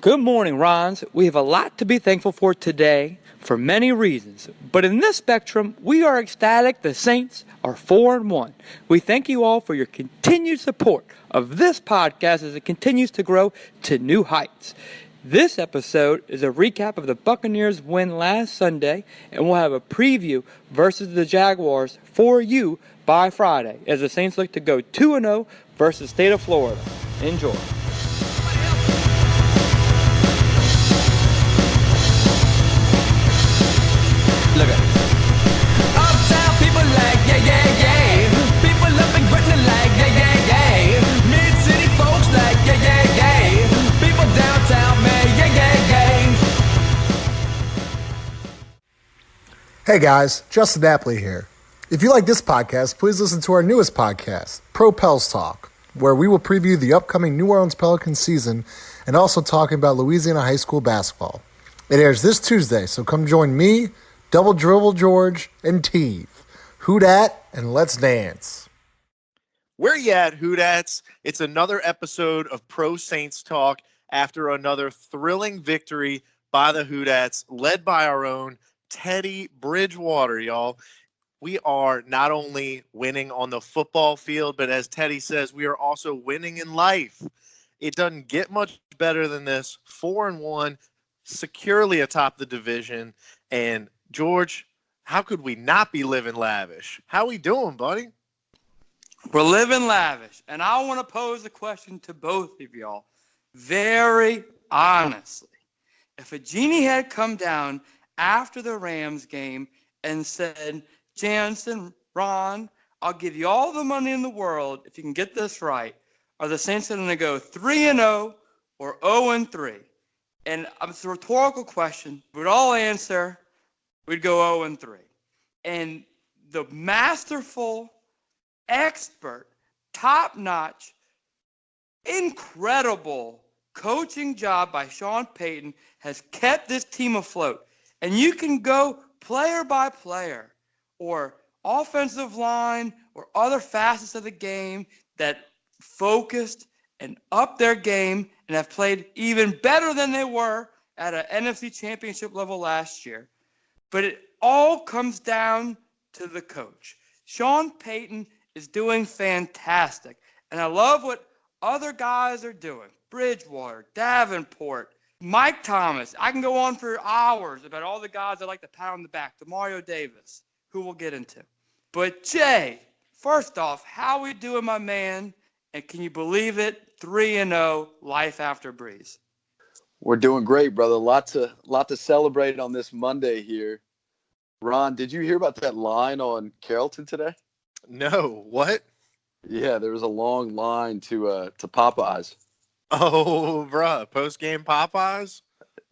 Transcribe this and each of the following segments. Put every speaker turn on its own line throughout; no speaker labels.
Good morning, Rons. We have a lot to be thankful for today for many reasons. But in this spectrum, we are ecstatic the Saints are 4-1. We thank you all for your continued support of this podcast as it continues to grow to new heights. This episode is a recap of the Buccaneers' win last Sunday, and we'll have a preview versus the Jaguars for you by Friday as the Saints look to go 2-0 versus the state of Florida. Enjoy.
Look at it. Uptown people like, yeah, yeah, yeah. People up in Gretna like, yeah, yeah, yeah. Mid-city folks like, yeah, yeah, yeah. People downtown, man, yeah, yeah, yeah.
Hey guys, Justin Apley here. If you like this podcast, please listen to our newest podcast, Pro Pels Talk, where we will preview the upcoming New Orleans Pelicans season and also talking about Louisiana high school basketball. It airs this Tuesday, so come join me, Double Dribble George, and Teve. Who dat and let's dance.
Where you at, Hoodats? It's another episode of Pro Saints Talk after another thrilling victory by the Hoodats, led by our own Teddy Bridgewater, y'all. We are not only winning on the football field, but as Teddy says, we are also winning in life. It doesn't get much better than this. 4-1, securely atop the division, and George, how could we not be living lavish? How we doing, buddy?
We're living lavish, and I want to pose a question to both of y'all. Very honestly, if a genie had come down after the Rams game and said, Jansen, Ron, I'll give you all the money in the world if you can get this right, are the Saints going to go 3-0 or 0-3? And it's a rhetorical question. We'd all answer, we'd go 0-3. And the masterful, expert, top-notch, incredible coaching job by Sean Payton has kept this team afloat. And you can go player by player or offensive line or other facets of the game that focused and upped their game and have played even better than they were at an NFC championship level last year. But it all comes down to the coach. Sean Payton is doing fantastic. And I love what other guys are doing. Bridgewater, Davenport, Mike Thomas. I can go on for hours about all the guys I like to pat on the back. DeMario Davis, who we'll get into. But Jay, first off, how we doing, my man? And can you believe it? 3-0, life after Brees.
We're doing great, brother. Lot to celebrate on this Monday here. Ron, did you hear about that line on Carrollton today?
No, what?
Yeah, there was a long line to Popeyes.
Oh, bruh, post-game Popeyes?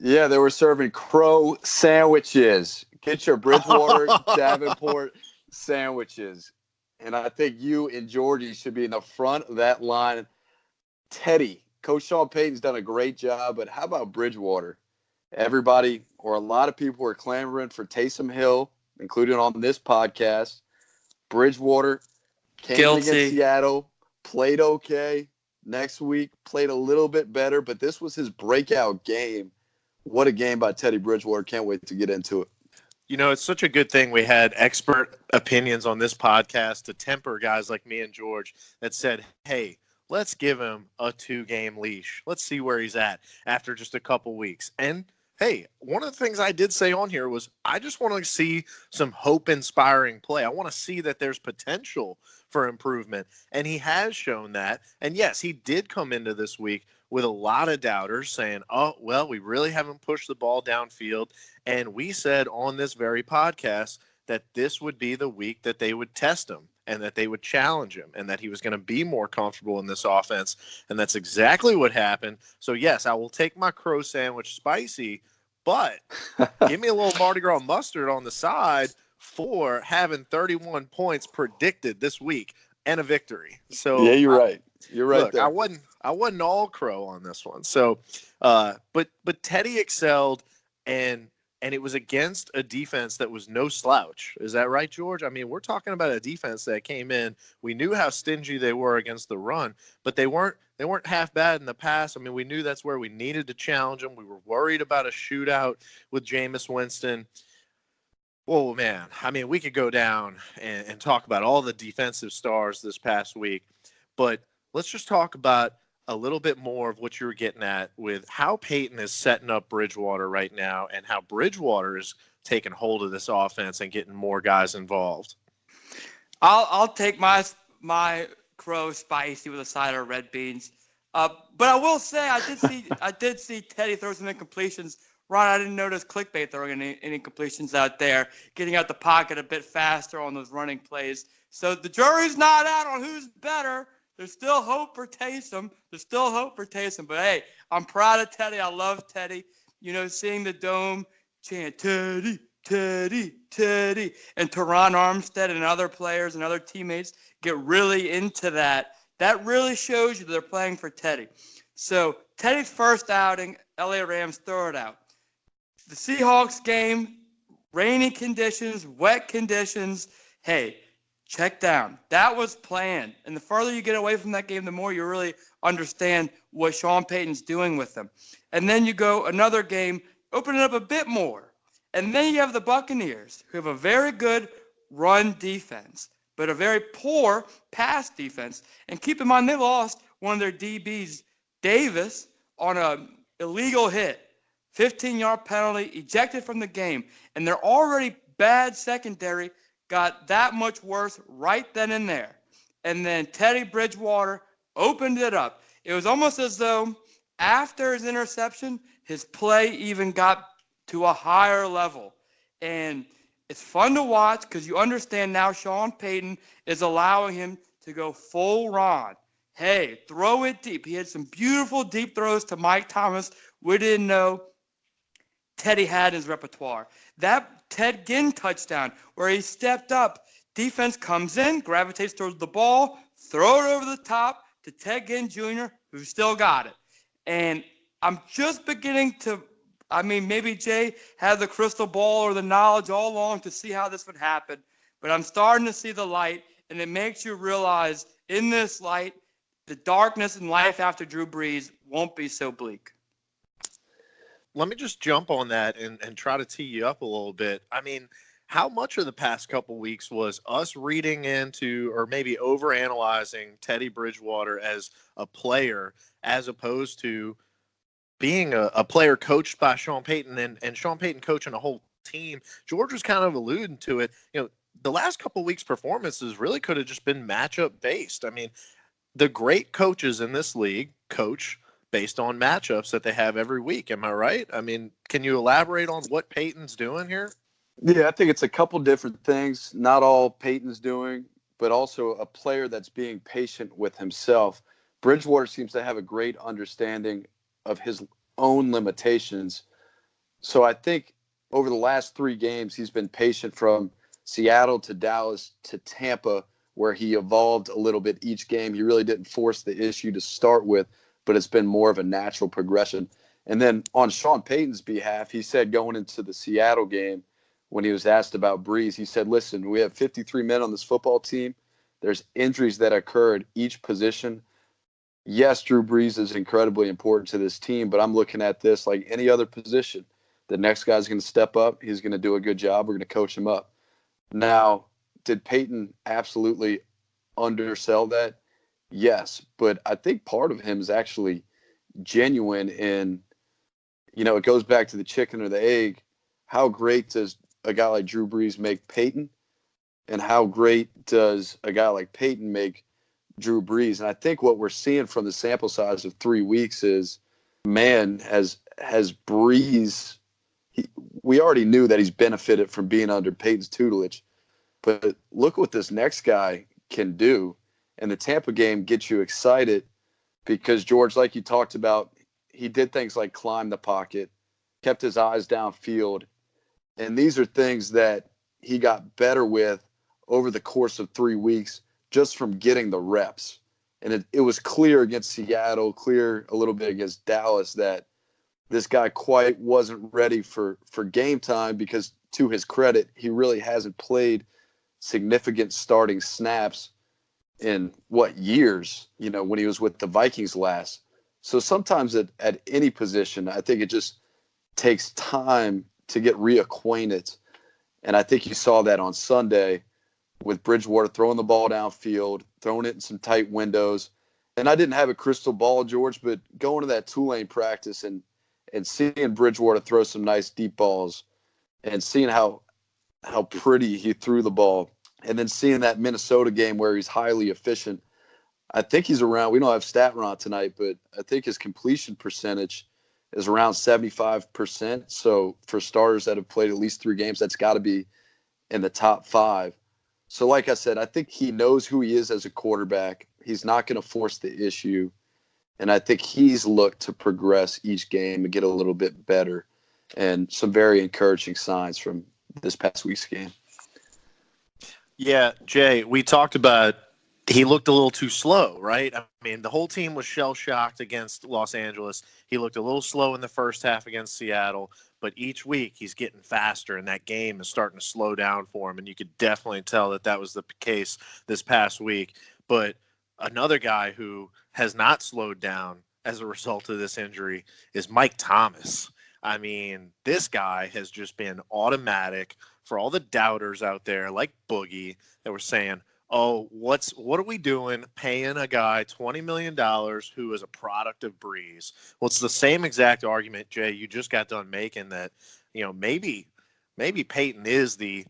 Yeah, they were serving crow sandwiches. Get your Bridgewater, Davenport sandwiches. And I think you and Georgie should be in the front of that line. Teddy, Coach Sean Payton's done a great job, but how about Bridgewater? Everybody, or a lot of people, are clamoring for Taysom Hill, including on this podcast. Bridgewater came against Seattle, played okay. Next week, played a little bit better, but this was his breakout game. What a game by Teddy Bridgewater. Can't wait to get into it.
You know, it's such a good thing we had expert opinions on this podcast to temper guys like me and George that said, hey, let's give him a 2-game leash. Let's see where he's at after just a couple weeks. And, hey, one of the things I did say on here was I just want to see some hope-inspiring play. I want to see that there's potential for improvement. And he has shown that. And, yes, he did come into this week with a lot of doubters saying, oh, well, we really haven't pushed the ball downfield. And we said on this very podcast that this would be the week that they would test him and that they would challenge him and that he was going to be more comfortable in this offense. And that's exactly what happened. So, yes, I will take my crow sandwich spicy, but give me a little Mardi Gras mustard on the side for having 31 points predicted this week and a victory. So
yeah, you're right. You're right.
Look,
there.
I wasn't all crow on this one. So, but Teddy excelled, and it was against a defense that was no slouch. Is that right, George? I mean, we're talking about a defense that came in. We knew how stingy they were against the run, but they weren't They weren't half bad in the past. I mean, we knew that's where we needed to challenge them. We were worried about a shootout with Jameis Winston. Oh, man. I mean, we could go down and talk about all the defensive stars this past week, but let's just talk about a little bit more of what you were getting at with how Peyton is setting up Bridgewater right now and how Bridgewater is taking hold of this offense and getting more guys involved.
I'll take my crow spicy with a side of red beans. But I will say I did see Teddy throw some incompletions. Ron, I didn't notice clickbait throwing any incompletions out there, getting out the pocket a bit faster on those running plays. So the jury's not out on who's better. There's still hope for Taysom. But hey, I'm proud of Teddy. I love Teddy. You know, seeing the Dome chant Teddy, Teddy, Teddy, and Teron Armstead and other players and other teammates get really into that. That really shows you that they're playing for Teddy. So Teddy's first outing, LA Rams throw it out. The Seahawks game, rainy conditions, wet conditions. Hey, check down. That was planned. And the further you get away from that game, the more you really understand what Sean Payton's doing with them. And then you go another game, open it up a bit more. And then you have the Buccaneers, who have a very good run defense, but a very poor pass defense. And keep in mind, they lost one of their DBs, Davis, on an illegal hit. 15-yard penalty, ejected from the game. And their already bad secondary got that much worse right then and there. And then Teddy Bridgewater opened it up. It was almost as though after his interception, his play even got to a higher level. And it's fun to watch because you understand now Sean Payton is allowing him to go full Ron. Hey, throw it deep. He had some beautiful deep throws to Mike Thomas. We didn't know Teddy had in his repertoire. That Ted Ginn touchdown where he stepped up, defense comes in, gravitates towards the ball, throw it over the top to Ted Ginn Jr., who still got it. And I'm just beginning to, maybe Jay had the crystal ball or the knowledge all along to see how this would happen, but I'm starting to see the light, and it makes you realize in this light, the darkness in life after Drew Brees won't be so bleak.
Let me just jump on that and try to tee you up a little bit. I mean, how much of the past couple weeks was us reading into or maybe overanalyzing Teddy Bridgewater as a player as opposed to being a player coached by Sean Payton and Sean Payton coaching a whole team? George was kind of alluding to it. You know, the last couple weeks' performances really could have just been matchup based. I mean, the great coaches in this league coach based on matchups that they have every week. Am I right? I mean, can you elaborate on what Peyton's doing here?
Yeah, I think it's a couple different things. Not all Peyton's doing, but also a player that's being patient with himself. Bridgewater seems to have a great understanding of his own limitations. So I think over the last 3 games, he's been patient from Seattle to Dallas to Tampa, where he evolved a little bit each game. He really didn't force the issue to start with, but it's been more of a natural progression. And then on Sean Payton's behalf, he said going into the Seattle game, when he was asked about Brees, he said, listen, we have 53 men on this football team. There's injuries that occur at each position. Yes, Drew Brees is incredibly important to this team, but I'm looking at this like any other position. The next guy's going to step up. He's going to do a good job. We're going to coach him up. Now, did Payton absolutely undersell that? Yes, but I think part of him is actually genuine in, it goes back to the chicken or the egg. How great does a guy like Drew Brees make Peyton? And how great does a guy like Peyton make Drew Brees? And I think what we're seeing from the sample size of 3 weeks is, man, has Brees, we already knew that he's benefited from being under Peyton's tutelage. But look what this next guy can do. And the Tampa game gets you excited because, George, like you talked about, he did things like climb the pocket, kept his eyes downfield. And these are things that he got better with over the course of 3 weeks just from getting the reps. And it was clear against Seattle, clear a little bit against Dallas that this guy quite wasn't ready for game time because, to his credit, he really hasn't played significant starting snaps in years, when he was with the Vikings last. So sometimes at any position, I think it just takes time to get reacquainted. And I think you saw that on Sunday with Bridgewater throwing the ball downfield, throwing it in some tight windows. And I didn't have a crystal ball, George, but going to that Tulane practice and seeing Bridgewater throw some nice deep balls and seeing how pretty he threw the ball, and then seeing that Minnesota game where he's highly efficient. I think he's around, we don't have StatRon tonight, but I think his completion percentage is around 75%. So for starters that have played at least 3 games, that's got to be in the top 5. So like I said, I think he knows who he is as a quarterback. He's not going to force the issue. And I think he's looked to progress each game and get a little bit better. And some very encouraging signs from this past week's game.
Yeah, Jay, we talked about he looked a little too slow, right? I mean, the whole team was shell-shocked against Los Angeles. He looked a little slow in the first half against Seattle, but each week he's getting faster, and that game is starting to slow down for him, and you could definitely tell that was the case this past week. But another guy who has not slowed down as a result of this injury is Mike Thomas. I mean, this guy has just been automatic for all the doubters out there like Boogie that were saying, oh, what are we doing paying a guy $20 million who is a product of Brees? Well, it's the same exact argument, Jay, you just got done making, that, maybe Peyton is the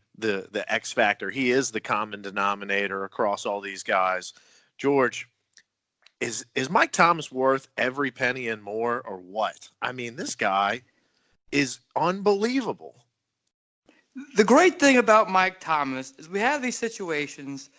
X factor. He is the common denominator across all these guys. George, is Mike Thomas worth every penny and more, or what? I mean, this guy is unbelievable.
The great thing about Mike Thomas is we have these situations,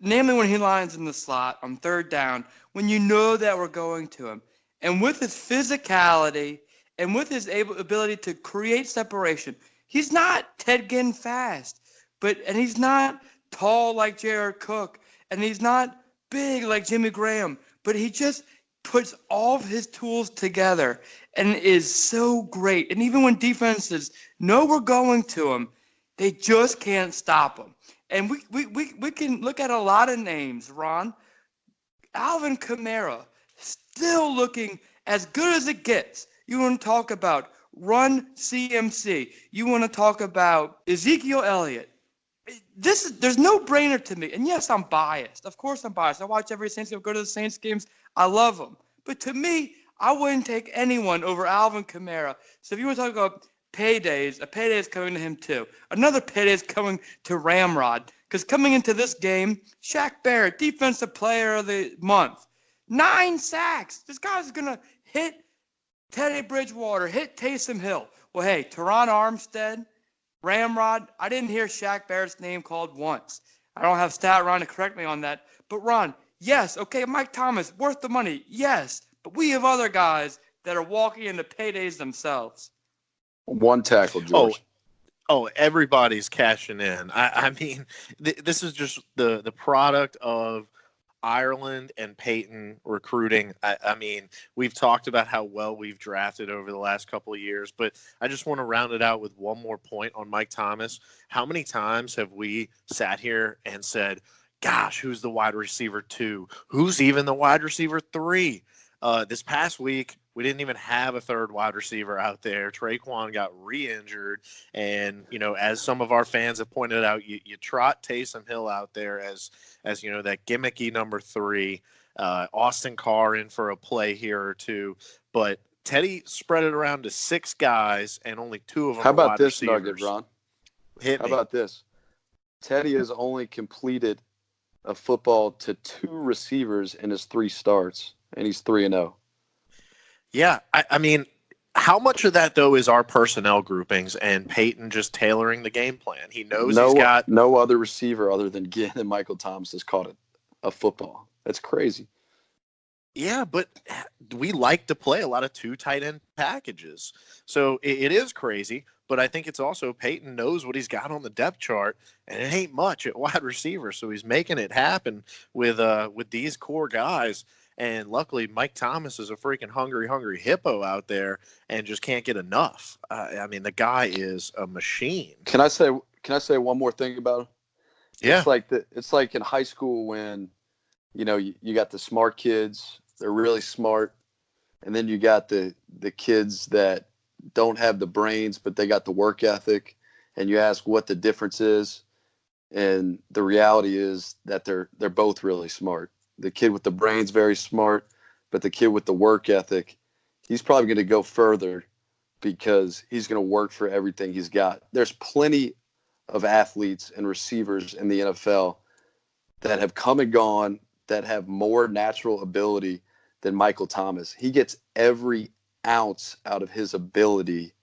namely when he lines in the slot on 3rd down, when you know that we're going to him. And with his physicality and with his ability to create separation, he's not Ted Ginn fast, and he's not tall like Jared Cook, and he's not big like Jimmy Graham, but he just puts all of his tools together and is so great. And even when defenses know we're going to him, they just can't stop him. And we can look at a lot of names, Ron. Alvin Kamara, still looking as good as it gets. You want to talk about run CMC. You want to talk about Ezekiel Elliott. There's no brainer to me. And yes, I'm biased. Of course I'm biased. I watch every Saints game, go to the Saints games. I love them. But to me, I wouldn't take anyone over Alvin Kamara. So if you want to talk about paydays, a payday is coming to him too. Another payday is coming to Ramrod. Because coming into this game, Shaq Barrett, Defensive Player of the Month. 9 sacks. This guy's going to hit Teddy Bridgewater, hit Taysom Hill. Well, hey, Teron Armstead, Ramrod, I didn't hear Shaq Barrett's name called once. I don't have StatRon to correct me on that. But, Ron, yes, okay, Mike Thomas, worth the money, yes. But we have other guys that are walking into paydays themselves.
1 tackle, George.
Oh, everybody's cashing in. I mean, this is just the product of Ireland and Peyton recruiting. I mean, we've talked about how well we've drafted over the last couple of years, but I just want to round it out with one more point on Mike Thomas. How many times have we sat here and said, gosh, who's the wide receiver 2? Who's even the wide receiver 3? This past week, we didn't even have a 3rd wide receiver out there. Traquan got re-injured. And, as some of our fans have pointed out, you trot Taysom Hill out there as that gimmicky number 3. Austin Carr in for a play here or two. But Teddy spread it around to 6 guys, and only 2 of them
How about
wide
this
receivers.
nugget, Ron?
Hit me.
How about this? Teddy has only completed a football to 2 receivers in his 3 starts, and he's 3-0.
Yeah, I mean, how much of that, though, is our personnel groupings and Peyton just tailoring the game plan? He knows he's got
no other receiver other than Ginn and Michael Thomas has caught a football. That's crazy.
Yeah, but we like to play a lot of 2 tight end packages. So it is crazy, but I think it's also Peyton knows what he's got on the depth chart, and it ain't much at wide receiver. So he's making it happen with these core guys. And luckily, Mike Thomas is a freaking hungry hippo out there and just can't get enough. I mean, the guy is a machine.
Can I say one more thing about him?
Yeah.
It's like in high school when You got the smart kids. They're really smart. And then you got the kids that don't have the brains, but they got the work ethic. And you ask what the difference is. And the reality is that they're both really smart. The kid with the brains very smart, but the kid with the work ethic, he's probably going to go further because he's going to work for everything he's got. There's plenty of athletes and receivers in the NFL that have come and gone that have more natural ability than Michael Thomas. He gets every ounce out of his ability,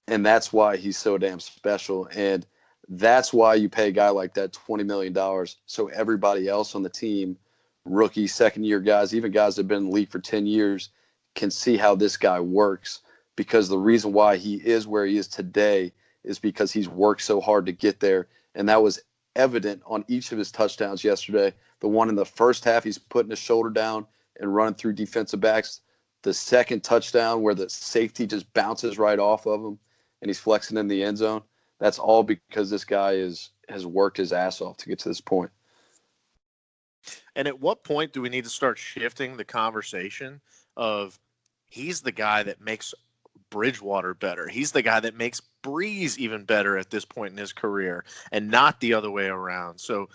and that's why he's so damn special. And that's why you pay a guy like that $20 million so everybody else on the team, rookie, second-year guys, even guys that have been in the league for 10 years, can see how this guy works, because the reason why he is where he is today is because he's worked so hard to get there, and that was evident on each of his touchdowns yesterday. The one in the first half, he's putting his shoulder down and running through defensive backs. The second touchdown where the safety just bounces right off of him and he's flexing in the end zone. That's all because this guy has worked his ass off to get to this point.
And at what point do we need to start shifting the conversation of he's the guy that makes Bridgewater better? He's the guy that makes Brees even better at this point in his career, and not the other way around. So,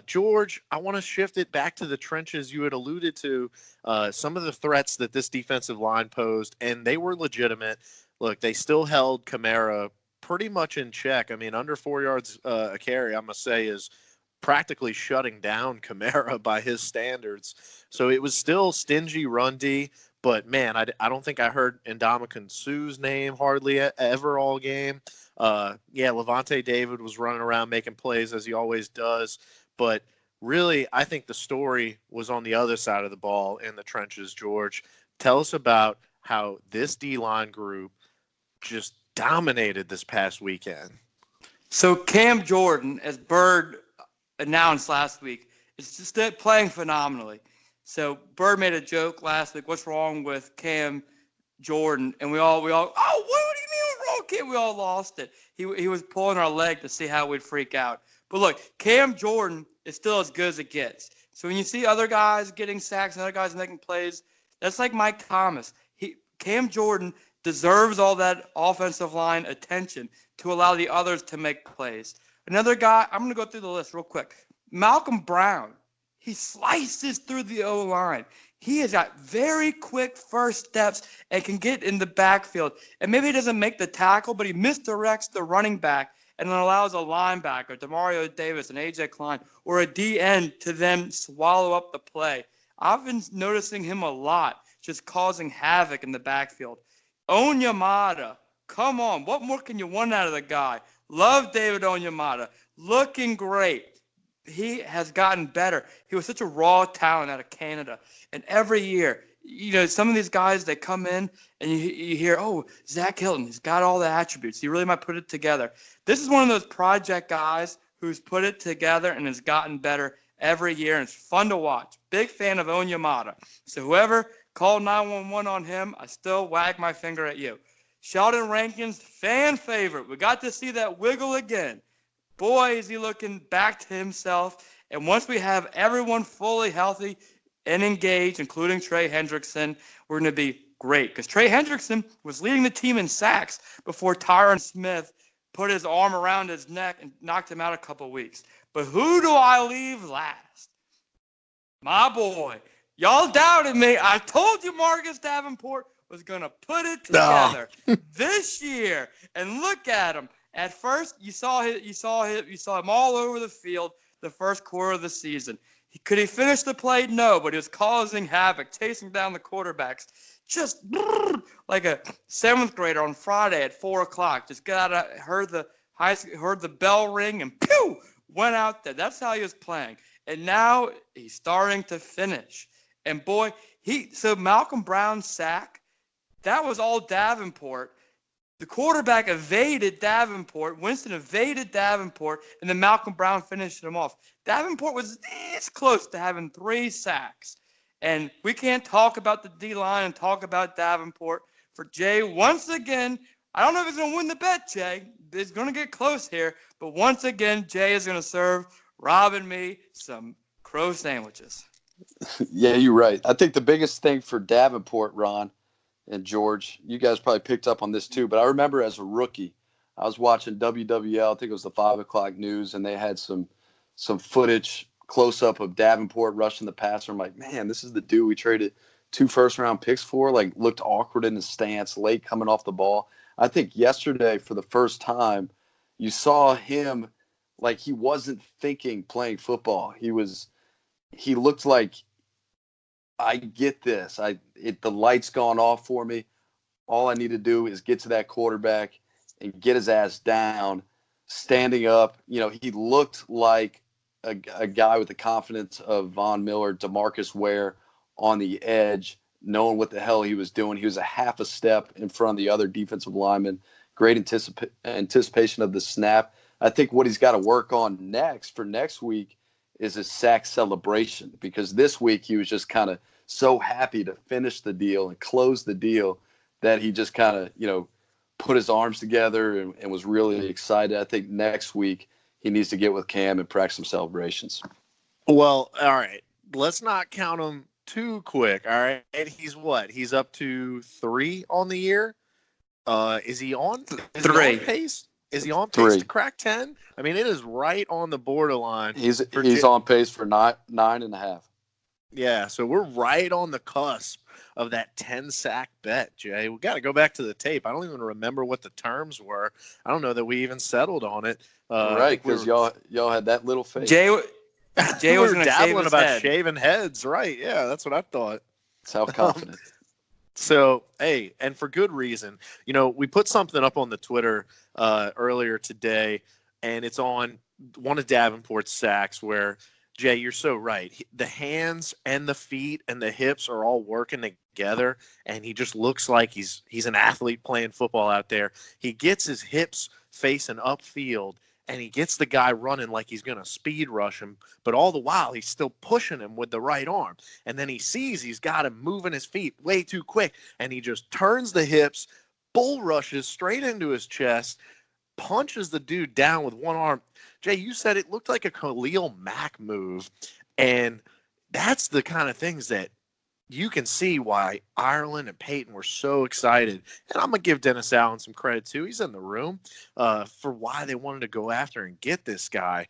George, I want to shift it back to the trenches. You had alluded to some of the threats that this defensive line posed, and they were legitimate. Look, they still held Kamara pretty much in check. I mean, under 4 yards a carry, I must say, is practically shutting down Kamara by his standards. So it was still stingy run D, but man, I don't think I heard Ndamukong Suh's name hardly ever all game. Levante David was running around making plays as he always does, but really I think the story was on the other side of the ball in the trenches. George, tell us about how this D-line group just dominated this past weekend.
So Cam Jordan, as Bird announced last week, is just playing phenomenally. So Bird made a joke last week, what's wrong with Cam Jordan? And we all, oh, what do you mean what's wrong with Cam? We all lost it. He was pulling our leg to see how we'd freak out. But look, Cam Jordan is still as good as it gets. So when you see other guys getting sacks and other guys making plays, that's like Mike Thomas. Cam Jordan deserves all that offensive line attention to allow the others to make plays. Another guy, I'm going to go through the list real quick. Malcolm Brown, he slices through the O-line. He has got very quick first steps and can get in the backfield. And maybe he doesn't make the tackle, but he misdirects the running back and then allows a linebacker, Demario Davis and A.J. Klein, or a DN to then swallow up the play. I've been noticing him a lot, just causing havoc in the backfield. Onyemata, come on. What more can you want out of the guy? Love David Onyemata. Looking great. He has gotten better. He was such a raw talent out of Canada. And every year, some of these guys, they come in and you hear, oh, Zach Hilton, he's got all the attributes. He really might put it together. This is one of those project guys who's put it together and has gotten better every year, and it's fun to watch. Big fan of Onyemata. So whoever called 911 on him, I still wag my finger at you. Sheldon Rankins, fan favorite. We got to see that wiggle again. Boy, is he looking back to himself. And once we have everyone fully healthy and engaged, including Trey Hendrickson, we're going to be great. Because Trey Hendrickson was leading the team in sacks before Tyron Smith put his arm around his neck and knocked him out a couple weeks. But who do I leave last? My boy. Y'all doubted me. I told you Marcus Davenport was going to put it together this year. And look at him. At first, you saw him all over the field the first quarter of the season. Could he finish the play? No, but he was causing havoc, chasing down the quarterbacks. Just like a seventh grader on Friday at 4 o'clock. Just heard the bell ring and pew, went out there. That's how he was playing. And now he's starting to finish. And boy, so Malcolm Brown's sack, that was all Davenport. The quarterback evaded Davenport. Winston evaded Davenport, and then Malcolm Brown finished him off. Davenport was this close to having 3 sacks. And we can't talk about the D-line and talk about Davenport. For Jay, once again, I don't know if he's going to win the bet, Jay. It's going to get close here. But once again, Jay is going to serve Rob and me some Crow sandwiches.
Yeah, you're right. I think the biggest thing for Davenport, Ron and George, you guys probably picked up on this too, but I remember as a rookie, I was watching WWL, I think it was the 5 o'clock news, and they had some footage close up of Davenport rushing the passer. I'm like, man, this is the dude we traded 2 first-round picks for. Like, looked awkward in his stance, late coming off the ball. I think yesterday, for the first time, you saw him like he wasn't thinking playing football. He looked like, I get this. The light's gone off for me. All I need to do is get to that quarterback and get his ass down, standing up. You know, he looked like a guy with the confidence of Von Miller, DeMarcus Ware on the edge, knowing what the hell he was doing. He was a half a step in front of the other defensive lineman. Great anticipation of the snap. I think what he's got to work on next for next week is a sack celebration, because this week he was just kind of so happy to finish the deal and close the deal that he just kind of, put his arms together and was really excited. I think next week he needs to get with Cam and practice some celebrations.
Well, all right. Let's not count him too quick. All right. He's what? He's up to 3 on the year. Is he on
3
pace? Is he on pace
3
to crack 10? I mean, it is right on the borderline.
He's on pace for 9.5.
Yeah, so we're right on the cusp of that 10-sack bet, Jay. We got to go back to the tape. I don't even remember what the terms were. I don't know that we even settled on it.
Right, because y'all had that little face.
Jay
we
was
were
going to
dabbling about
head.
shaving heads, right? Yeah, that's what I thought.
Self-confident.
So, hey, and for good reason. We put something up on the Twitter earlier today, and it's on one of Davenport's sacks where, Jay, you're so right. The hands and the feet and the hips are all working together, and he just looks like he's an athlete playing football out there. He gets his hips facing upfield, and he gets the guy running like he's going to speed rush him, but all the while he's still pushing him with the right arm. And then he sees he's got him moving his feet way too quick, and he just turns the hips, bull rushes straight into his chest, punches the dude down with one arm. Jay, you said it looked like a Khalil Mack move, and that's the kind of things that you can see why Ireland and Peyton were so excited. And I'm going to give Dennis Allen some credit, too. He's in the room for why they wanted to go after and get this guy.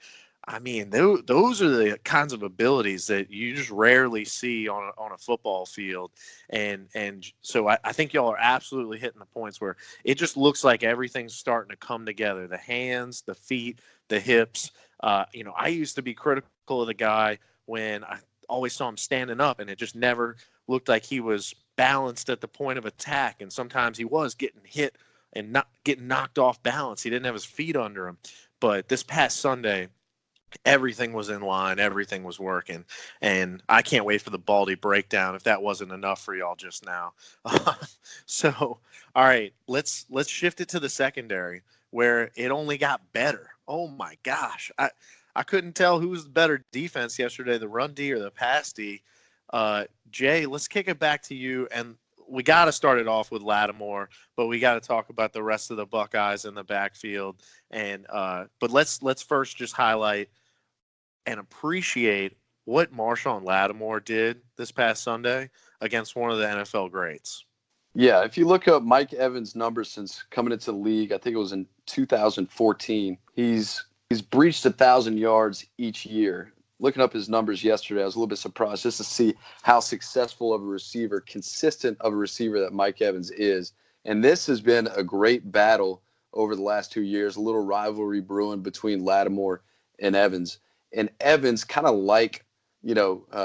I mean, those are the kinds of abilities that you just rarely see on a football field. And so I think y'all are absolutely hitting the points where it just looks like everything's starting to come together. The hands, the feet, the hips. I used to be critical of the guy when I always saw him standing up, and it just never looked like he was balanced at the point of attack. And sometimes he was getting hit and not getting knocked off balance. He didn't have his feet under him. But this past Sunday, everything was in line. Everything was working. And I can't wait for the Baldy breakdown if that wasn't enough for y'all just now. So, all right, let's shift it to the secondary where it only got better. Oh, my gosh. I couldn't tell who was the better defense yesterday, the run D or the pass D. Jay, let's kick it back to you. And we got to start it off with Lattimore, but we got to talk about the rest of the Buckeyes in the backfield. And but let's first just highlight and appreciate what Marshawn Lattimore did this past Sunday against one of the NFL greats.
Yeah, if you look up Mike Evans' numbers since coming into the league, I think it was in 2014, he's breached 1,000 yards each year. Looking up his numbers yesterday, I was a little bit surprised just to see how successful of a receiver, consistent of a receiver that Mike Evans is. And this has been a great battle over the last 2 years, a little rivalry brewing between Lattimore and Evans. And Evans, kind of like,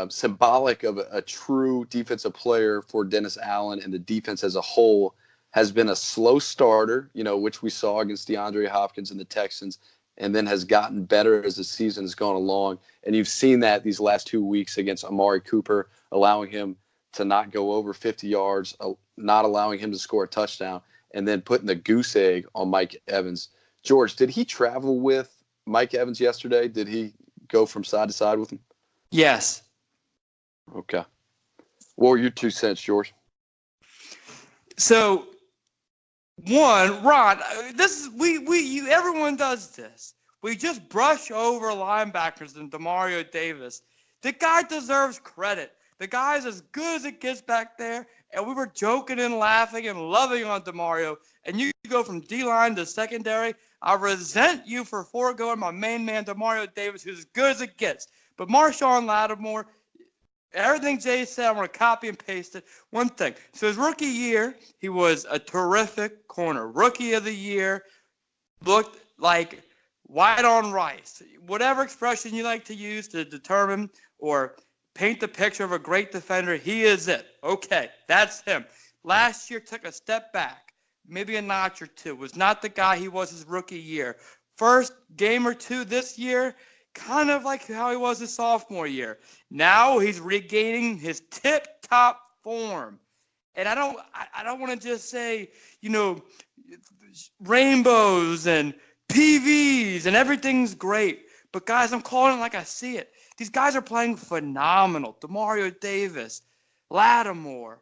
symbolic of a true defensive player for Dennis Allen and the defense as a whole, has been a slow starter, which we saw against DeAndre Hopkins and the Texans, and then has gotten better as the season has gone along. And you've seen that these last 2 weeks against Amari Cooper, allowing him to not go over 50 yards, not allowing him to score a touchdown, and then putting the goose egg on Mike Evans. George, did he travel with Mike Evans yesterday? Did he go from side to side with him?
Yes.
Okay. What were your 2 cents, George?
So, one, Ron, everyone does this. We just brush over linebackers and Demario Davis. The guy deserves credit. The guy's as good as it gets back there, and we were joking and laughing and loving on DeMario, and you go from D-line to secondary. I resent you for foregoing my main man, DeMario Davis, who's as good as it gets. But Marshawn Lattimore, everything Jay said, I'm going to copy and paste it. One thing. So his rookie year, he was a terrific corner. Rookie of the year, looked like white on rice. Whatever expression you like to use to determine or paint the picture of a great defender, he is it. Okay, that's him. Last year took a step back, maybe a notch or two. Was not the guy he was his rookie year. First game or two this year, kind of like how he was his sophomore year. Now he's regaining his tip-top form. And I don't want to just say, rainbows and PVs and everything's great. But guys, I'm calling it like I see it. These guys are playing phenomenal. DeMario Davis, Lattimore,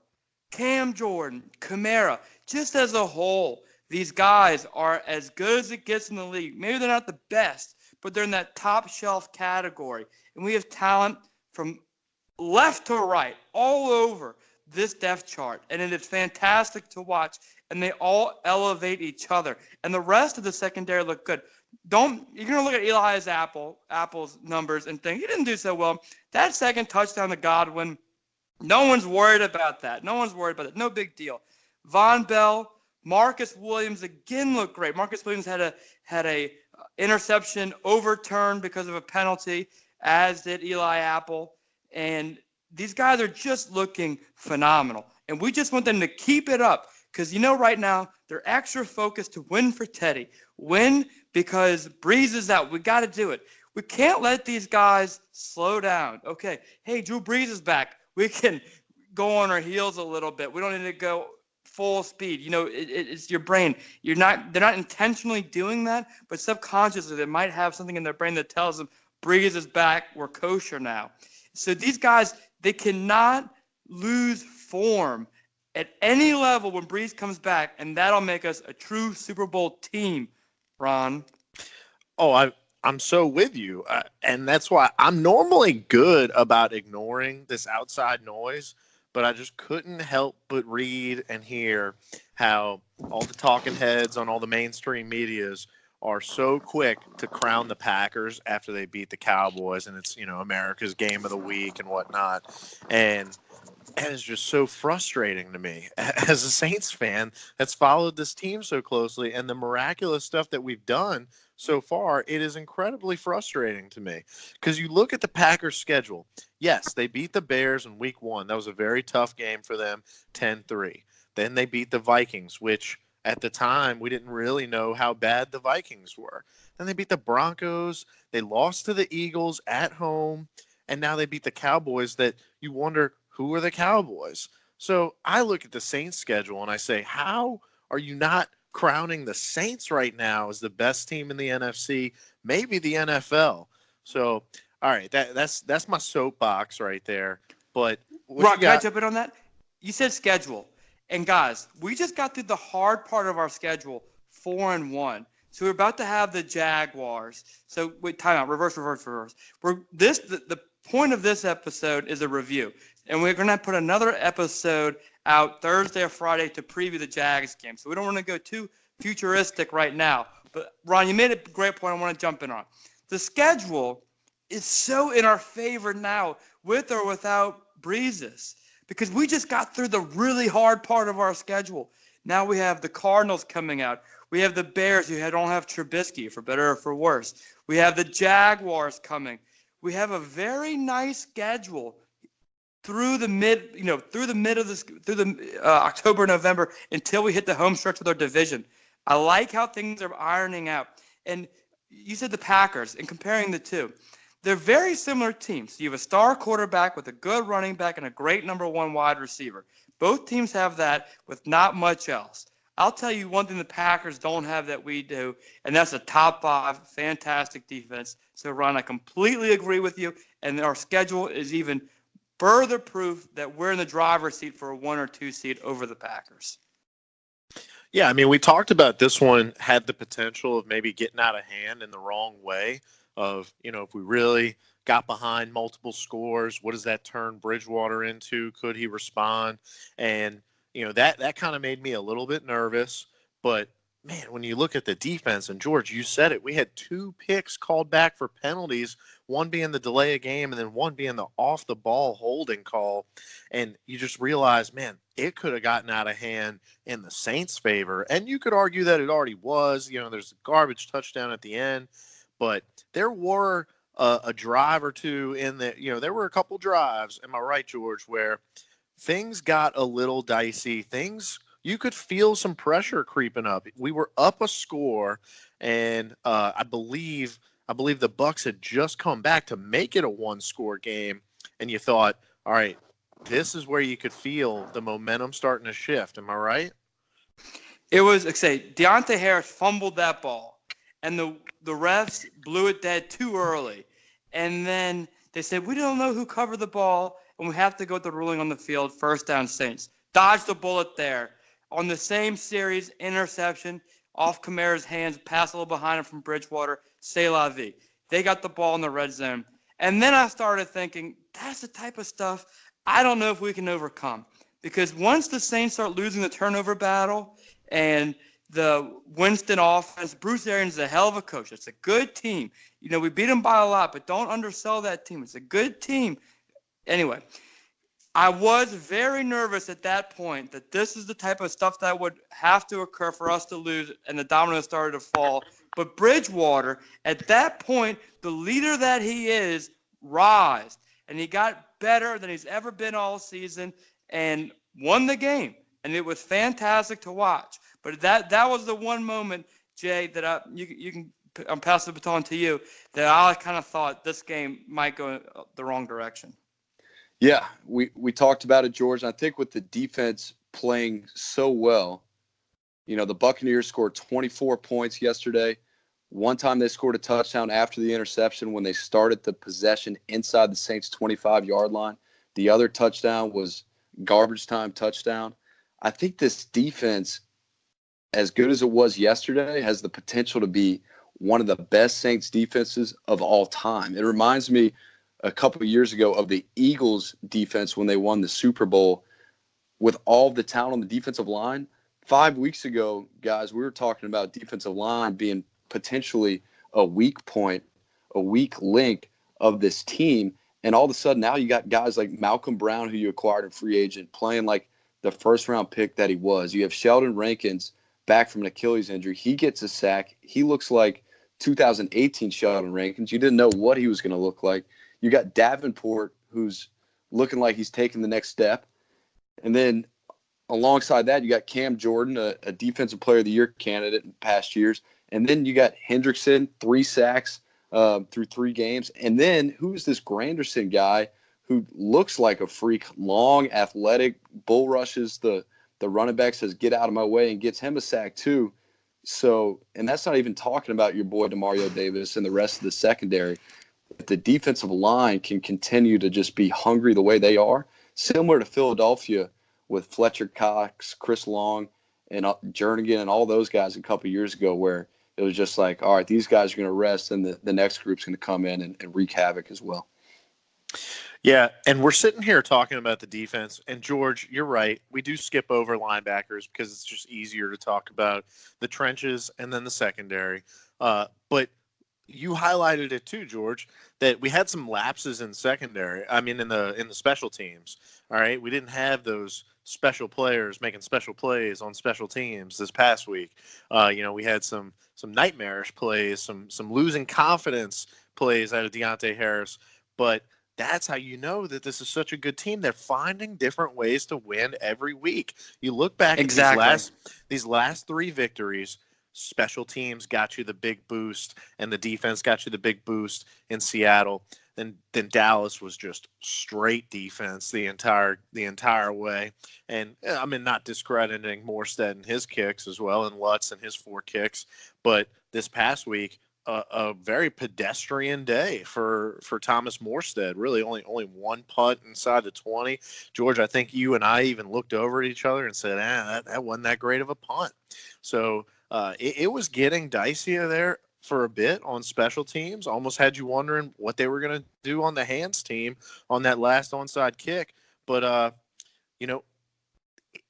Cam Jordan, Kamara. Just as a whole, these guys are as good as it gets in the league. Maybe they're not the best, but they're in that top shelf category. And we have talent from left to right, all over this depth chart. And it is fantastic to watch. And they all elevate each other. And the rest of the secondary look good. You're going to look at Apple's numbers and think, he didn't do so well. That second touchdown to Godwin, no one's worried about that. No big deal. Von Bell, Marcus Williams again looked great. Marcus Williams had a interception overturned because of a penalty, as did Eli Apple. And these guys are just looking phenomenal. And we just want them to keep it up. Because, right now, they're extra focused to win for Teddy. Win because Brees is out. We got to do it. We can't let these guys slow down. Okay, hey, Drew Brees is back. We can go on our heels a little bit. We don't need to go full speed. It's your brain. They're not intentionally doing that, but subconsciously they might have something in their brain that tells them Brees is back. We're kosher now. So these guys, they cannot lose form at any level when Brees comes back, and that'll make us a true Super Bowl team, Ron.
Oh, I'm so with you. And that's why I'm normally good about ignoring this outside noise, but I just couldn't help but read and hear how all the talking heads on all the mainstream medias are so quick to crown the Packers after they beat the Cowboys, and it's, America's game of the week and whatnot. And it's just so frustrating to me as a Saints fan that's followed this team so closely, and the miraculous stuff that we've done so far, it is incredibly frustrating to me. Because you look at the Packers' schedule. Yes, they beat the Bears in week 1. That was a very tough game for them, 10-3. Then they beat the Vikings, which at the time we didn't really know how bad the Vikings were. Then they beat the Broncos. They lost to the Eagles at home. And now they beat the Cowboys that you wonder, who are the Cowboys? So I look at the Saints schedule and I say, how are you not crowning the Saints right now as the best team in the NFC, maybe the NFL? So, all right, that's my soapbox right there. But
Rock, can I jump in on that? You said schedule. And guys, we just got through the hard part of our schedule, 4-1. So we're about to have the Jaguars. So wait, time out, reverse. The point of this episode is a review. And we're going to put another episode out Thursday or Friday to preview the Jags game. So we don't want to go too futuristic right now. But, Ron, you made a great point I want to jump in on. The schedule is so in our favor now, with or without Breezes, because we just got through the really hard part of our schedule. Now we have the Cardinals coming out. We have the Bears who don't have Trubisky, for better or for worse. We have the Jaguars coming. We have a very nice schedule through the October, November, until we hit the home stretch with our division. I like how things are ironing out. And you said the Packers, and comparing the two, they're very similar teams. You have a star quarterback with a good running back and a great number 1 wide receiver. Both teams have that with not much else. I'll tell you one thing the Packers don't have that we do, and that's a top 5 fantastic defense. So, Ron, I completely agree with you, and our schedule is even further proof that we're in the driver's seat for a 1 or 2 seed over the Packers.
Yeah, I mean, we talked about this one had the potential of maybe getting out of hand in the wrong way of, if we really got behind multiple scores. What does that turn Bridgewater into? Could he respond? And, that kind of made me a little bit nervous. But, man, when you look at the defense, and George, you said it, we had 2 picks called back for penalties, one being the delay of game and then one being the off-the-ball holding call. And you just realize, man, it could have gotten out of hand in the Saints' favor. And you could argue that it already was. There's a garbage touchdown at the end. But there were a drive or two in the, there were a couple drives, am I right, George, where things got a little dicey. You could feel some pressure creeping up. We were up a score, and I believe the Bucs had just come back to make it a 1-score game, and you thought, all right, this is where you could feel the momentum starting to shift. Am I right?
It was, Deontay Harris fumbled that ball, and the refs blew it dead too early. And then they said, we don't know who covered the ball, and we have to go with the ruling on the field, first down Saints. Dodged the bullet there. On the same series, interception, off Kamara's hands, pass a little behind him from Bridgewater, c'est la vie. They got the ball in the red zone. And then I started thinking, that's the type of stuff I don't know if we can overcome. Because once the Saints start losing the turnover battle and the Winston offense, Bruce Arians is a hell of a coach. It's a good team. We beat them by a lot, but don't undersell that team. It's a good team. Anyway, I was very nervous at that point that this is the type of stuff that would have to occur for us to lose, and the dominoes started to fall. But Bridgewater, at that point, the leader that he is, rised, and he got better than he's ever been all season and won the game. And it was fantastic to watch. But that was the one moment, Jay, that I'm passing the baton to you, that I kind of thought this game might go the wrong direction.
Yeah, we talked about it, George. I think with the defense playing so well, the Buccaneers scored 24 points yesterday. One time they scored a touchdown after the interception when they started the possession inside the Saints' 25-yard line. The other touchdown was garbage time touchdown. I think this defense, as good as it was yesterday, has the potential to be one of the best Saints defenses of all time. It reminds me a couple of years ago of the Eagles defense when they won the Super Bowl with all the talent on the defensive line. 5 weeks ago, guys, we were talking about defensive line being potentially a weak point, a weak link of this team. And all of a sudden now you got guys like Malcolm Brown, who you acquired in free agent, playing like the first-round pick that he was. You have Sheldon Rankins back from an Achilles injury. He gets a sack. He looks like 2018 Sheldon Rankins. You didn't know what he was going to look like. You got Davenport, who's looking like he's taking the next step. And then alongside that, you got Cam Jordan, a Defensive Player of the Year candidate in past years. And then you got Hendrickson, 3 sacks through 3 games. And then who's this Granderson guy who looks like a freak, long, athletic, bull rushes the running back, says, get out of my way, and gets him a sack too. So, and that's not even talking about your boy DeMario Davis and the rest of the secondary. If the defensive line can continue to just be hungry the way they are, similar to Philadelphia with Fletcher Cox, Chris Long, and Jernigan and all those guys a couple of years ago, where it was just like, all right, these guys are going to rest, and the next group's going to come in and wreak havoc as well.
Yeah, and we're sitting here talking about the defense, and George, you're right. We do skip over linebackers because it's just easier to talk about the trenches and then the secondary. But you highlighted it too, George, that we had some lapses in secondary. I mean, in the special teams. All right, we didn't have those special players making special plays on special teams this past week. We had some nightmarish plays, some losing confidence plays out of Deontay Harris, but that's how you know that this is such a good team. They're finding different ways to win every week. You look back at these last 3 victories, special teams got you the big boost, and the defense got you the big boost in Seattle. Then Dallas was just straight defense the entire way. And I mean, not discrediting Morstead and his kicks as well, and Lutz and his 4 kicks, but this past week, a very pedestrian day for Thomas Morstead. Really, only 1 punt inside the 20. George, I think you and I even looked over at each other and said, that wasn't that great of a punt. So it was getting dicier there for a bit on special teams. Almost had you wondering what they were going to do on the hands team on that last onside kick. But,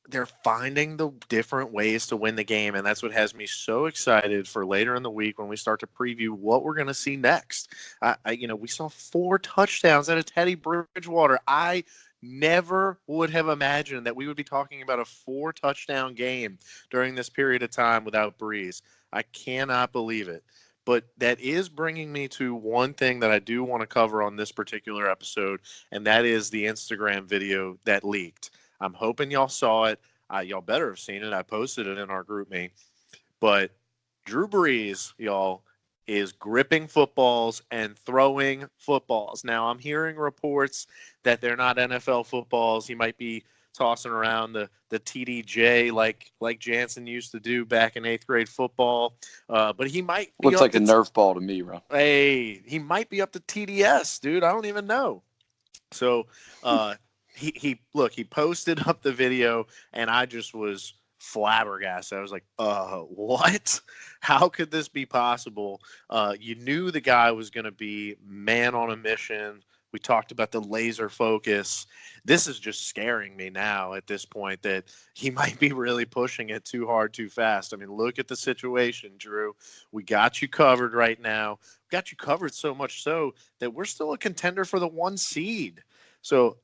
they're finding the different ways to win the game, and that's what has me so excited for later in the week when we start to preview what we're going to see next. We saw 4 touchdowns out of Teddy Bridgewater. I never would have imagined that we would be talking about a 4-touchdown game during this period of time without Brees. I cannot believe it. But that is bringing me to one thing that I do want to cover on this particular episode, and that is the Instagram video that leaked. I'm hoping y'all saw it. Y'all better have seen it. I posted it in our group me. But Drew Brees, y'all, is gripping footballs and throwing footballs. Now, I'm hearing reports that they're not NFL footballs. He might be tossing around the TDJ like Jansen used to do back in 8th grade football. But he might be
looks like a Nerf ball to me, bro.
Hey, he might be up to TDS, dude. I don't even know. So, He posted up the video, and I just was flabbergasted. I was like, what? How could this be possible? You knew the guy was going to be man on a mission. We talked about the laser focus. This is just scaring me now at this point that he might be really pushing it too hard, too fast. I mean, look at the situation, Drew. We got you covered right now. We got you covered so much so that we're still a contender for the 1 seed. So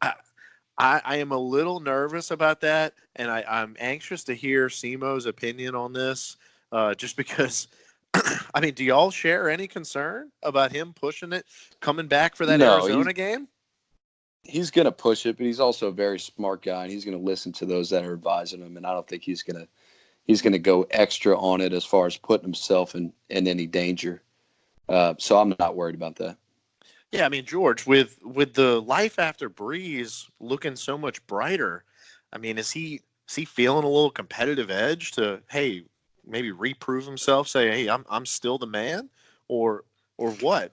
I am a little nervous about that, and I'm anxious to hear Simo's opinion on this, just because, I mean, do y'all share any concern about him pushing it, coming back for that Arizona game?
He's going to push it, but he's also a very smart guy, and he's going to listen to those that are advising him, and I don't think he's going to go extra on it as far as putting himself in any danger. So I'm not worried about that.
Yeah, I mean, George, with the life after Brees looking so much brighter, I mean, is he feeling a little competitive edge to, hey, maybe reprove himself, say, hey, I'm still the man, or what?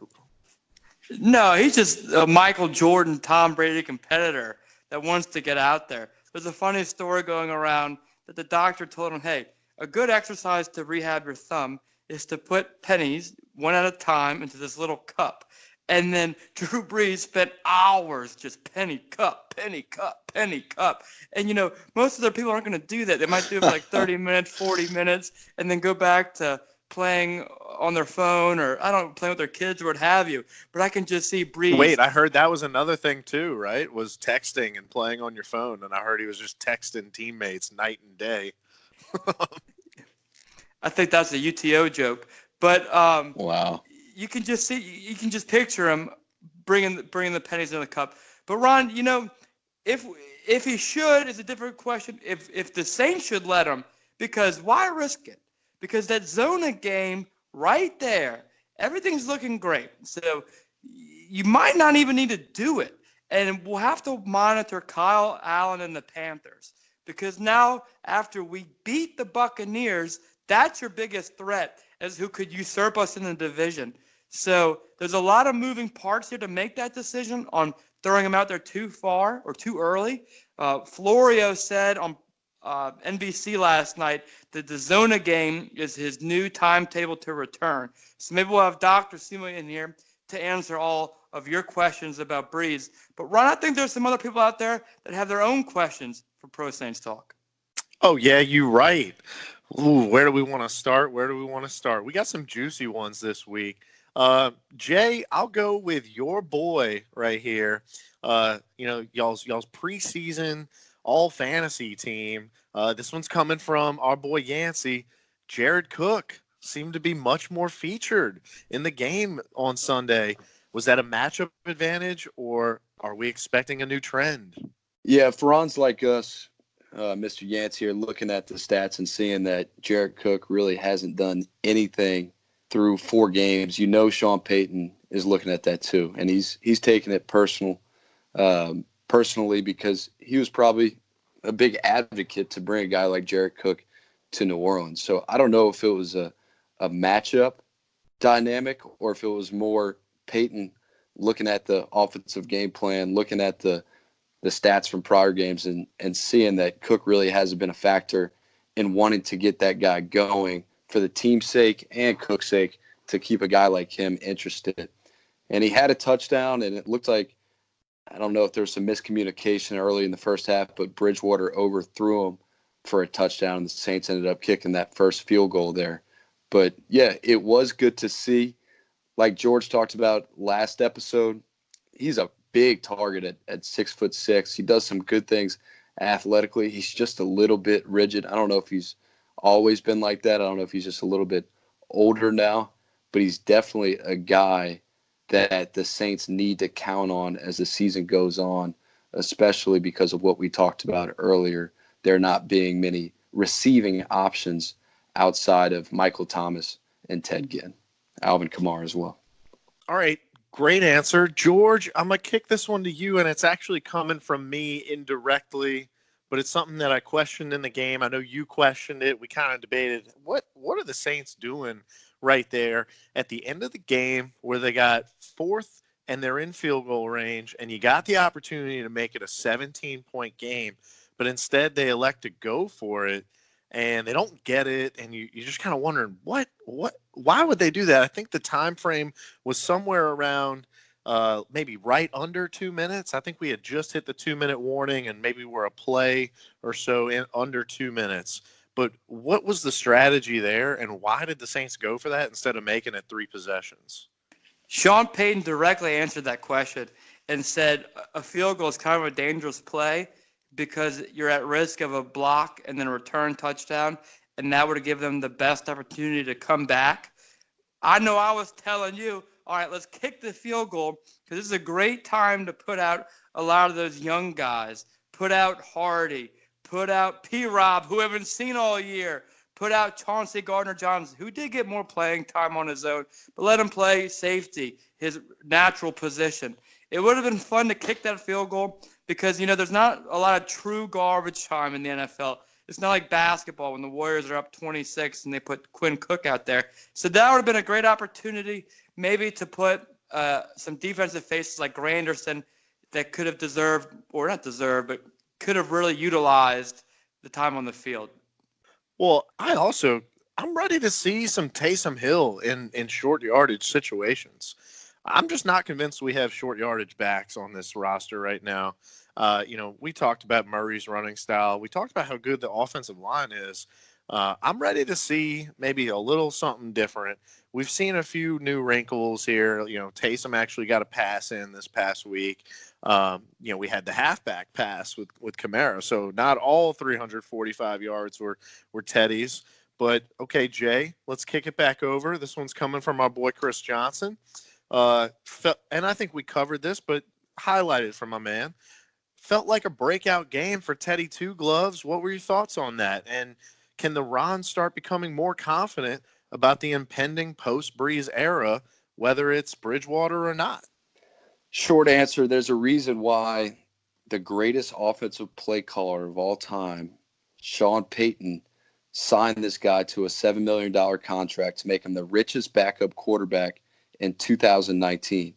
No, he's just a Michael Jordan, Tom Brady competitor that wants to get out there. There's a funny story going around that the doctor told him, hey, a good exercise to rehab your thumb is to put pennies one at a time into this little cup. And then Drew Brees spent hours just penny cup. And, most of their people aren't going to do that. They might do it for like 30 minutes, 40 minutes, and then go back to playing on their phone or, playing with their kids or what have you. But I can just see Brees.
Wait, I heard that was another thing too, right? Was texting and playing on your phone. And I heard he was just texting teammates night and day.
I think that's a UTO joke. But
wow.
You can just picture him bringing the pennies in the cup. But Ron, if he should is a different question. If the Saints should let him, because why risk it? Because that Zona game right there, everything's looking great. So you might not even need to do it. And we'll have to monitor Kyle Allen and the Panthers, because now after we beat the Buccaneers, that's your biggest threat as who could usurp us in the division. So there's a lot of moving parts here to make that decision on throwing him out there too far or too early. Florio said on NBC last night that the Zona game is his new timetable to return. So maybe we'll have Dr. Simo in here to answer all of your questions about Brees. But Ron, I think there's some other people out there that have their own questions for Pro Saints Talk.
Oh, yeah, you're right. Ooh, where do we want to start? We got some juicy ones this week. Jay, I'll go with your boy right here. Y'all's preseason all fantasy team. This one's coming from our boy Yancey. Jared Cook seemed to be much more featured in the game on Sunday. Was that a matchup advantage, or are we expecting a new trend?
Yeah, if Ron's like us, Mr. Yancey here, looking at the stats and seeing that Jared Cook really hasn't done anything through 4 games, Sean Payton is looking at that too, and he's taking it personally because he was probably a big advocate to bring a guy like Jared Cook to New Orleans. So I don't know if it was a matchup dynamic or if it was more Payton looking at the offensive game plan, looking at the stats from prior games and seeing that Cook really hasn't been a factor in wanting to get that guy going for the team's sake and Cook's sake to keep a guy like him interested. And he had a touchdown, and it looked like, I don't know if there was some miscommunication early in the first half, but Bridgewater overthrew him for a touchdown, and the Saints ended up kicking that first field goal there. But, yeah, it was good to see. Like George talked about last episode, he's a big target at 6'6". He does some good things athletically. He's just a little bit rigid. I don't know if he's always been like that. I don't know if he's just a little bit older now, but he's definitely a guy that the Saints need to count on as the season goes on, especially because of what we talked about earlier, there not being many receiving options outside of Michael Thomas and Ted Ginn. Alvin Kamara as well.
All right. Great answer. George, I'm going to kick this one to you, and it's actually coming from me indirectly, but it's something that I questioned in the game. I know you questioned it. We kind of debated what are the Saints doing right there at the end of the game where they got fourth and they're in field goal range, and you got the opportunity to make it a 17-point game, but instead they elect to go for it, and they don't get it, and you're just kind of wondering why would they do that? I think the time frame was somewhere around maybe right under 2 minutes. I think we had just hit the 2-minute warning, and maybe we're a play or so in under 2 minutes. But what was the strategy there, and why did the Saints go for that instead of making it 3 possessions?
Sean Payton directly answered that question and said a field goal is kind of a dangerous play because you're at risk of a block and then a return touchdown, and that would give them the best opportunity to come back. I know I was telling you, all right, let's kick the field goal because this is a great time to put out a lot of those young guys. Put out Hardy. Put out P-Rob, who we haven't seen all year. Put out Chauncey Gardner-Johnson, who did get more playing time on his own, but let him play safety, his natural position. It would have been fun to kick that field goal because, there's not a lot of true garbage time in the NFL. It's not like basketball when the Warriors are up 26 and they put Quinn Cook out there. So that would have been a great opportunity maybe to put some defensive faces like Granderson that could have deserved, or not deserved, but could have really utilized the time on the field.
Well, I'm ready to see some Taysom Hill in short yardage situations. I'm just not convinced we have short yardage backs on this roster right now. We talked about Murray's running style. We talked about how good the offensive line is. I'm ready to see maybe a little something different. We've seen a few new wrinkles here. Taysom actually got a pass in this past week. We had the halfback pass with Kamara. So not all 345 yards were Teddy's. But, okay, Jay, let's kick it back over. This one's coming from our boy Chris Johnson. And I think we covered this, but highlighted from my man. Felt like a breakout game for Teddy Two Gloves. What were your thoughts on that? And can the Rons start becoming more confident about the impending post-Brees era, whether it's Bridgewater or not?
Short answer, there's a reason why the greatest offensive play caller of all time, Sean Payton, signed this guy to a $7 million contract to make him the richest backup quarterback in 2019.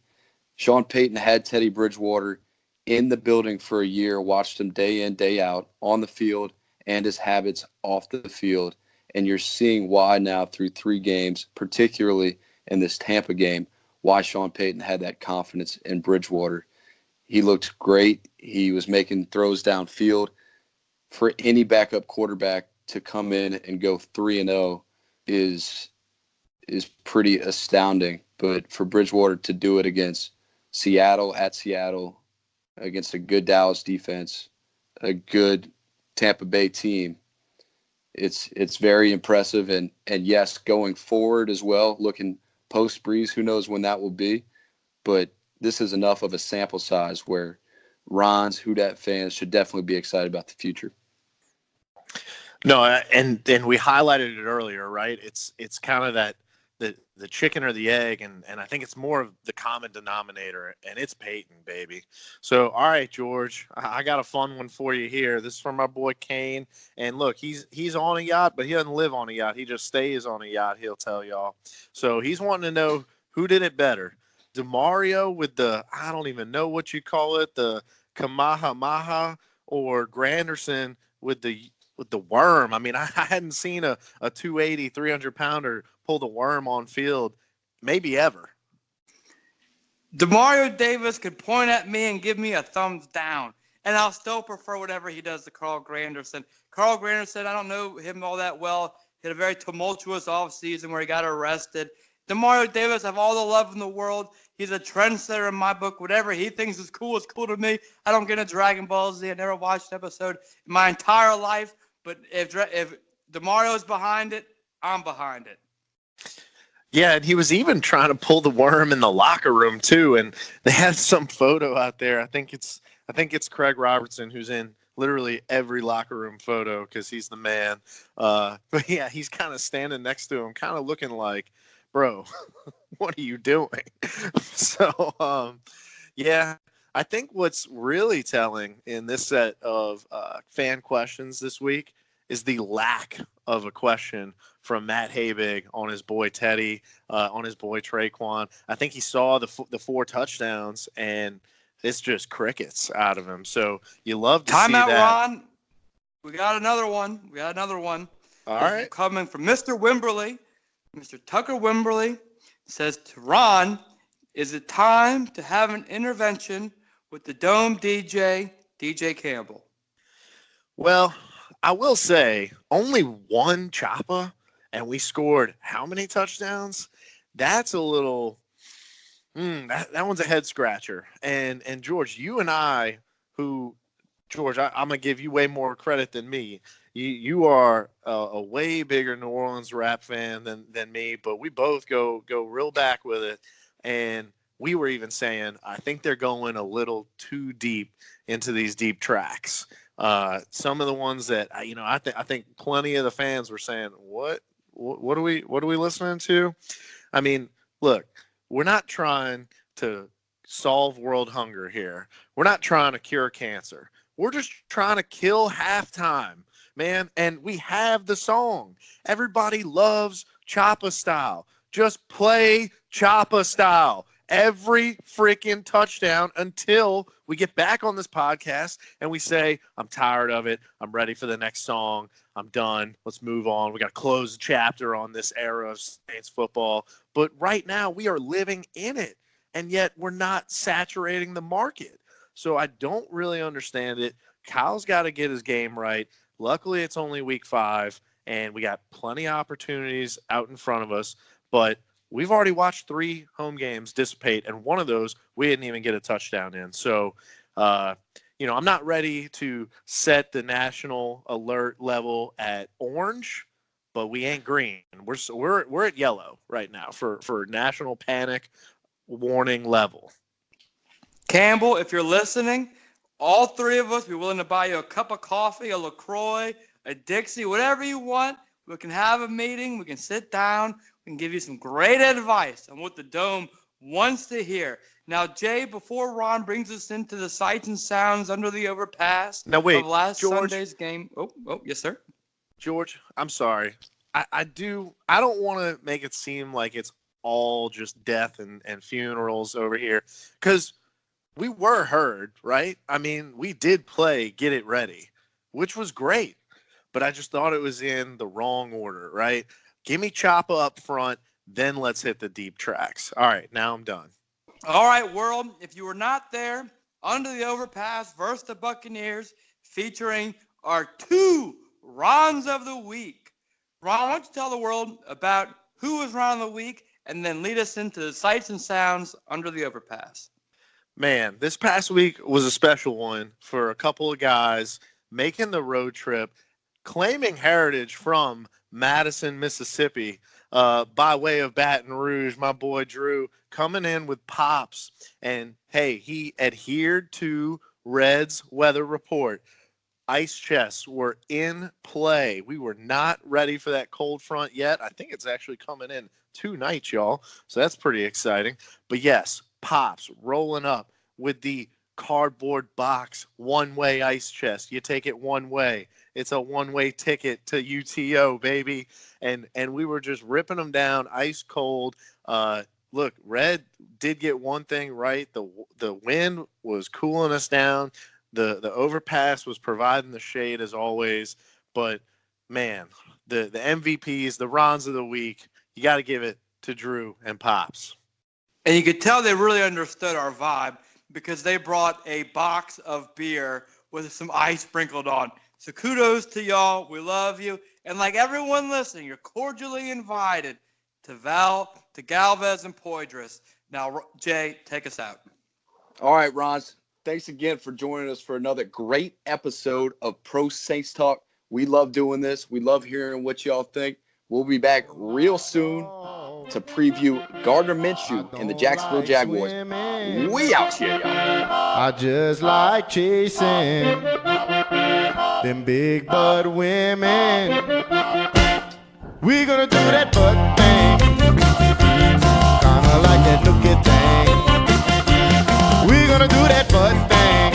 Sean Payton had Teddy Bridgewater in the building for a year, watched him day in, day out on the field and his habits off the field. And you're seeing why now through 3 games, particularly in this Tampa game, why Sean Payton had that confidence in Bridgewater. He looked great. He was making throws downfield. For any backup quarterback to come in and go 3-0 is pretty astounding. But for Bridgewater to do it against Seattle, against a good Dallas defense, a good Tampa Bay team, it's very impressive. And yes, going forward as well, looking post-Brees, who knows when that will be. But this is enough of a sample size where Ron's, Who Dat fans should definitely be excited about the future.
No, and we highlighted it earlier, right? It's kind of that the chicken or the egg, and I think it's more of the common denominator, and it's Peyton, baby. So, all right, George, I got a fun one for you here. This is from our boy Kane, and look, he's on a yacht, but he doesn't live on a yacht. He just stays on a yacht, he'll tell y'all. So he's wanting to know who did it better, DeMario with the, I don't even know what you call it, the Kamehameha, or Granderson with the worm. I mean, I hadn't seen a 280, 300-pounder pull the worm on field maybe ever.
Demario Davis could point at me and give me a thumbs down, and I'll still prefer whatever he does to Carl Granderson. Carl Granderson, I don't know him all that well. He had a very tumultuous offseason where he got arrested. Demario Davis, I have all the love in the world. He's a trendsetter in my book. Whatever he thinks is cool to me. I don't get into Dragon Ball Z. I never watched an episode in my entire life. But if Demario's behind it, I'm behind it.
Yeah, and he was even trying to pull the worm in the locker room too. And they had some photo out there. I think it's Craig Robertson who's in literally every locker room photo because he's the man. But yeah, he's kind of standing next to him, kind of looking like, bro, what are you doing? So, yeah, I think what's really telling in this set of fan questions this week is the lack of a question from Matt Habig on his boy Teddy, on his boy Traquan. I think he saw the 4 touchdowns, and it's just crickets out of him. So you love to see that.
Timeout, Ron. We got another one.
All right.
Coming from Mr. Wimberly. Mr. Tucker Wimberly says to Ron, is it time to have an intervention with the Dome DJ Campbell? Well,
I will say only one choppa, and we scored how many touchdowns? That's a little that one's a head scratcher. And George, you and I, George, I'm gonna give you way more credit than me. You are a way bigger New Orleans rap fan than me, but we both go real back with it. And we were even saying, I think they're going a little too deep into these deep tracks. Some of the ones that I think plenty of the fans were saying, what are we listening to? I mean, look, we're not trying to solve world hunger here. We're not trying to cure cancer. We're just trying to kill halftime, man. And we have the song. Everybody loves Choppa Style. Just play Choppa Style every freaking touchdown until we get back on this podcast and we say, I'm tired of it. I'm ready for the next song. I'm done. Let's move on. We got to close the chapter on this era of Saints football. But right now we are living in it, and yet we're not saturating the market. So I don't really understand it. Kyle's got to get his game right. Luckily, it's only week 5, and we got plenty of opportunities out in front of us. But we've already watched 3 home games dissipate, and one of those we didn't even get a touchdown in. So, I'm not ready to set the national alert level at orange, but we ain't green. We're at yellow right now for national panic warning level.
Campbell, if you're listening, all 3 of us be willing to buy you a cup of coffee, a LaCroix, a Dixie, whatever you want. We can have a meeting. We can sit down. We can give you some great advice on what the Dome wants to hear. Now, Jay, before Ron brings us into the sights and sounds under the overpass
of
last
George,
Sunday's game. Oh, yes, sir.
George, I'm sorry. I don't want to make it seem like it's all just death and funerals over here, because we were heard, right? I mean, we did play Get It Ready, which was great, but I just thought it was in the wrong order, right? Give me Choppa up front, then let's hit the deep tracks. All right, now I'm done.
All right, world, if you were not there, Under the Overpass versus the Buccaneers, featuring our 2 Rons of the Week. Ron, why don't you tell the world about who was Ron of the Week, and then lead us into the sights and sounds under the overpass.
Man, this past week was a special one for a couple of guys making the road trip, claiming heritage from Madison, Mississippi, by way of Baton Rouge. My boy Drew coming in with pops, and hey, he adhered to Red's weather report. Ice chests were in play. We were not ready for that cold front yet. I think it's actually coming in 2 nights, y'all. So that's pretty exciting. But yes, pops rolling up with the cardboard box one-way ice chest. You take it one way. It's a one-way ticket to UTO, baby. And we were just ripping them down ice cold. Look, Red did get one thing right. The wind was cooling us down. The overpass was providing the shade as always. But man, the MVPs, the Rons of the week, you got to give it to Drew and Pops.
And you could tell they really understood our vibe because they brought a box of beer with some ice sprinkled on. So kudos to y'all. We love you. And like everyone listening, you're cordially invited to Galvez, and Poydras. Now, Jay, take us out.
All right, Ron. Thanks again for joining us for another great episode of Pro Saints Talk. We love doing this. We love hearing what y'all think. We'll be back real soon to preview Gardner Minshew and the Jacksonville Jaguars. We out here, y'all.
I just like chasing them big butt women. We gonna do that butt thing, kinda like that nookie thing. We gonna do that butt thing,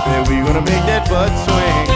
then we gonna make that butt swing.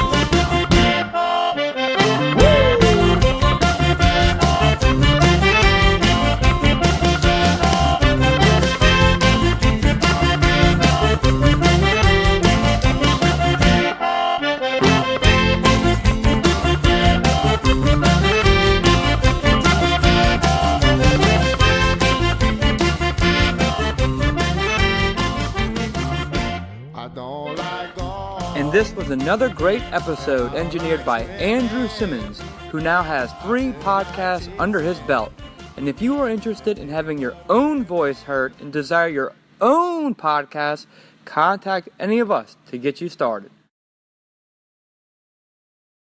And this was another great episode engineered by Andrew Simmons, who now has 3 podcasts under his belt. And if you are interested in having your own voice heard and desire your own podcast, contact any of us to get you started.